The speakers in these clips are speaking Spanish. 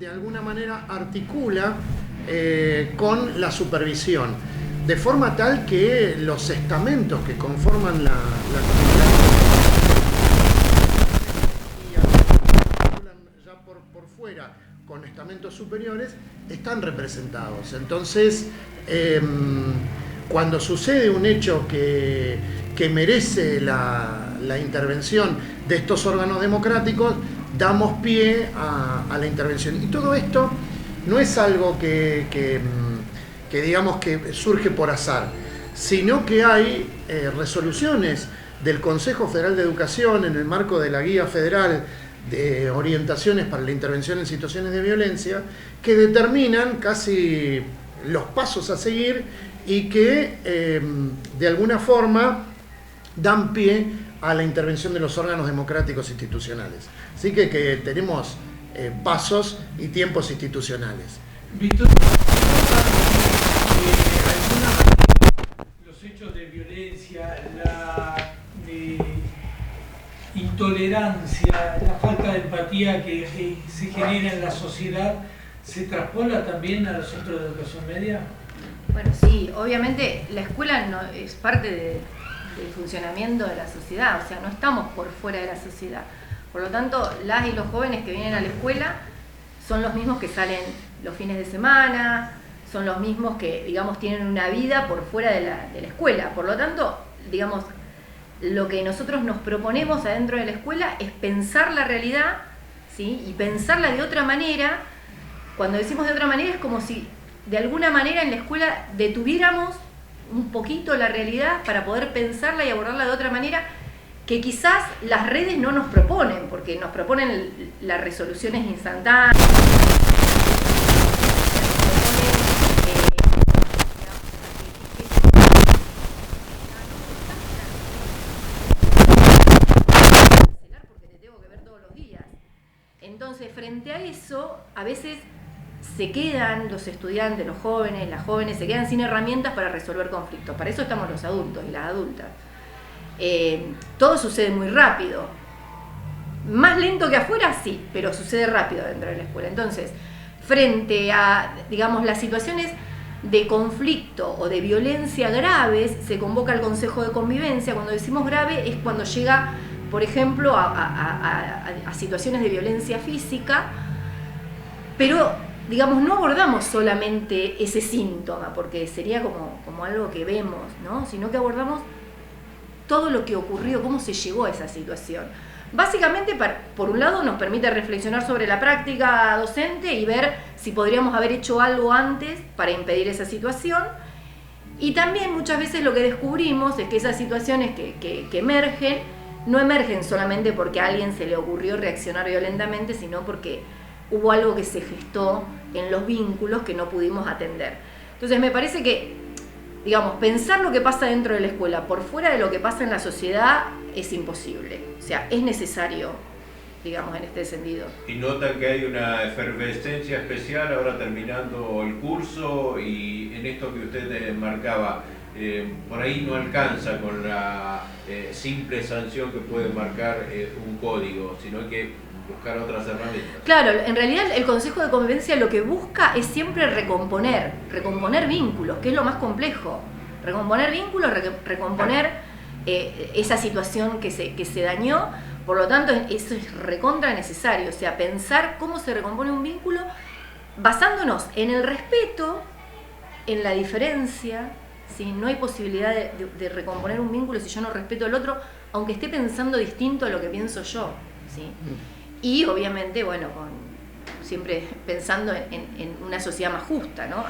de alguna manera articula con la supervisión, de forma tal que los estamentos que conforman la comunidad y ya por fuera con estamentos superiores están representados. Entonces, cuando sucede un hecho que merece la intervención de estos órganos democráticos, damos pie a la intervención. Y todo esto no es algo que digamos que surge por azar, sino que hay resoluciones del Consejo Federal de Educación en el marco de la Guía Federal de Orientaciones para la Intervención en Situaciones de Violencia, que determinan casi los pasos a seguir y que de alguna forma dan pie a la intervención de los órganos democráticos institucionales. Así que tenemos pasos y tiempos institucionales. Víctor, los hechos de violencia, la intolerancia, la falta de empatía que se genera en la sociedad, ¿se traspola también a los centros de educación media? Bueno, sí, obviamente la escuela no es parte del funcionamiento de la sociedad, o sea, no estamos por fuera de la sociedad. Por lo tanto, las y los jóvenes que vienen a la escuela son los mismos que salen los fines de semana, son los mismos que, digamos, tienen una vida por fuera de la escuela. Por lo tanto, digamos, lo que nosotros nos proponemos adentro de la escuela es pensar la realidad, ¿sí? Y pensarla de otra manera. Cuando decimos de otra manera es como si de alguna manera en la escuela detuviéramos un poquito la realidad para poder pensarla y abordarla de otra manera que quizás las redes no nos proponen, porque nos proponen las resoluciones instantáneas, porque te tengo que ver todos los días. Entonces, frente a eso, a veces se quedan los estudiantes, los jóvenes, las jóvenes, se quedan sin herramientas para resolver conflictos. Para eso estamos los adultos y las adultas. Todo sucede muy rápido. Más lento que afuera, sí, pero sucede rápido dentro de la escuela. Entonces, frente a, digamos, las situaciones de conflicto o de violencia graves, se convoca al Consejo de Convivencia. Cuando decimos grave es cuando llega, por ejemplo, a situaciones de violencia física, pero, digamos, no abordamos solamente ese síntoma, porque sería como algo que vemos, ¿no? Sino que abordamos todo lo que ocurrió, cómo se llegó a esa situación. Básicamente, por un lado, nos permite reflexionar sobre la práctica docente y ver si podríamos haber hecho algo antes para impedir esa situación. Y también muchas veces lo que descubrimos es que esas situaciones que emergen, no emergen solamente porque a alguien se le ocurrió reaccionar violentamente, sino porque hubo algo que se gestó en los vínculos que no pudimos atender. Entonces me parece que, digamos, pensar lo que pasa dentro de la escuela por fuera de lo que pasa en la sociedad es imposible. O sea, es necesario, digamos, en este sentido. ¿Y notan que hay una efervescencia especial ahora terminando el curso y en esto que usted marcaba, por ahí no alcanza con la simple sanción que puede marcar un código, sino que buscar otras herramientas? Claro, en realidad el Consejo de Convivencia lo que busca es siempre recomponer vínculos, que es lo más complejo. Recomponer vínculos, recomponer esa situación que se dañó. Por lo tanto, eso es recontra necesario. O sea, pensar cómo se recompone un vínculo basándonos en el respeto, en la diferencia. ¿Sí? No hay posibilidad de recomponer un vínculo si yo no respeto al otro, aunque esté pensando distinto a lo que pienso yo, ¿sí? Y obviamente, bueno, siempre pensando en una sociedad más justa, ¿no?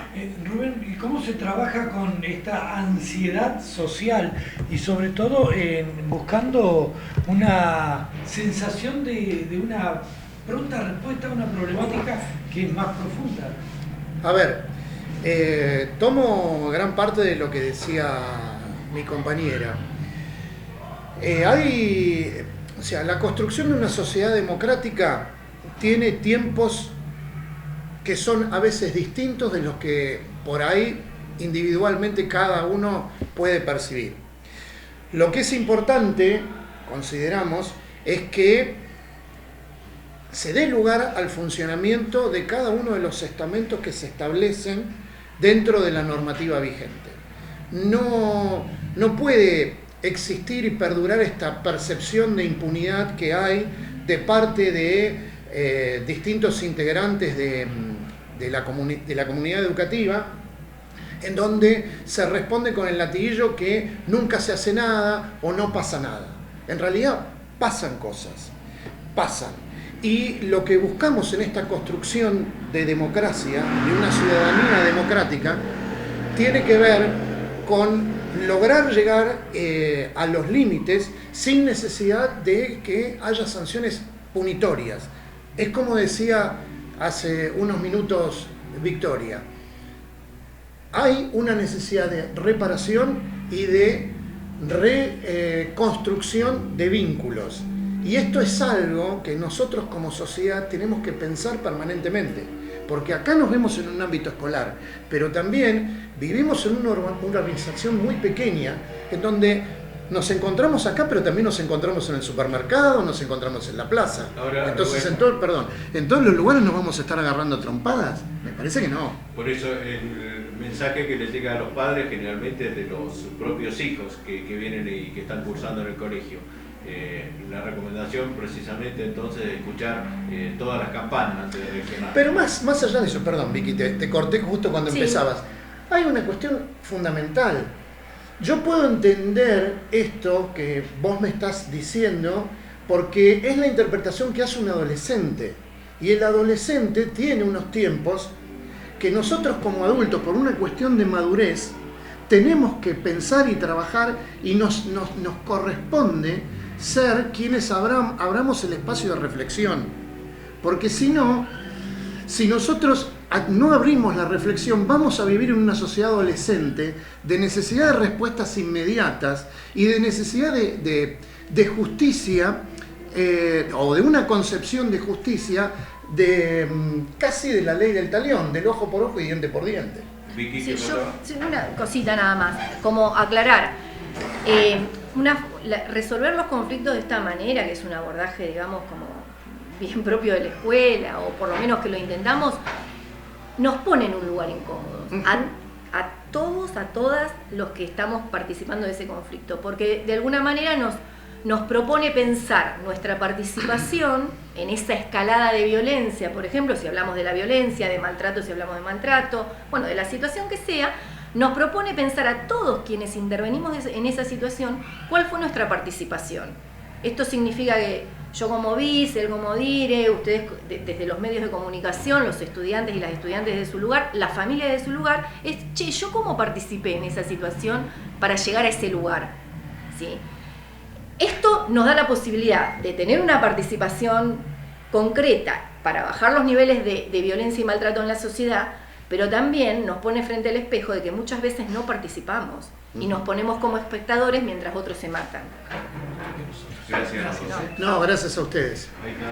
Rubén, ¿y cómo se trabaja con esta ansiedad social y sobre todo buscando una sensación de una pronta respuesta a una problemática que es más profunda? A ver, tomo gran parte de lo que decía mi compañera. O sea, la construcción de una sociedad democrática tiene tiempos que son a veces distintos de los que por ahí individualmente cada uno puede percibir. Lo que es importante, consideramos, es que se dé lugar al funcionamiento de cada uno de los estamentos que se establecen dentro de la normativa vigente. No puede existir y perdurar esta percepción de impunidad que hay de parte de distintos integrantes de la comunidad educativa, en donde se responde con el latiguillo que nunca se hace nada o no pasa nada. En realidad pasan cosas, pasan. Y lo que buscamos en esta construcción de democracia, de una ciudadanía democrática, tiene que ver con lograr llegar a los límites sin necesidad de que haya sanciones punitorias. Es como decía hace unos minutos Victoria, hay una necesidad de reparación y de reconstrucción de vínculos. Y esto es algo que nosotros como sociedad tenemos que pensar permanentemente, porque acá nos vemos en un ámbito escolar, pero también vivimos en una urbanización muy pequeña, en donde nos encontramos acá, pero también nos encontramos en el supermercado, nos encontramos en la plaza. Ahora, entonces, en todos los lugares nos vamos a estar agarrando trompadas. Me parece que no. Por eso el mensaje que le llega a los padres generalmente es de los propios hijos que vienen y que están cursando en el colegio. La recomendación precisamente entonces es escuchar todas las campanas antes de reaccionar. Pero más allá de eso, perdón Vicky, te corté justo cuando empezabas. Hay una cuestión fundamental. Yo puedo entender esto que vos me estás diciendo porque es la interpretación que hace un adolescente. Y el adolescente tiene unos tiempos que nosotros como adultos, por una cuestión de madurez, tenemos que pensar y trabajar y nos corresponde ser quienes abramos el espacio de reflexión. Porque si no, si nosotros no abrimos la reflexión, vamos a vivir en una sociedad adolescente de necesidad de respuestas inmediatas y de necesidad de justicia, o de una concepción de justicia casi de la ley del talión, del ojo por ojo y diente por diente. Vicky, una cosita nada más, como aclarar. Resolver los conflictos de esta manera, que es un abordaje, digamos, como bien propio de la escuela, o por lo menos que lo intentamos, nos pone en un lugar incómodo. A todos, a todas los que estamos participando de ese conflicto, porque de alguna manera nos propone pensar nuestra participación en esa escalada de violencia, por ejemplo, si hablamos de la violencia, de maltrato, si hablamos de maltrato, bueno, de la situación que sea, nos propone pensar a todos quienes intervenimos en esa situación, cuál fue nuestra participación. Esto significa que yo como vice, él como dire, ustedes desde los medios de comunicación, los estudiantes y las estudiantes de su lugar, la familia de su lugar, ¿yo cómo participé en esa situación para llegar a ese lugar? ¿Sí? Esto nos da la posibilidad de tener una participación concreta para bajar los niveles de violencia y maltrato en la sociedad, pero también nos pone frente al espejo de que muchas veces no participamos y nos ponemos como espectadores mientras otros se matan. Gracias. No, gracias a ustedes.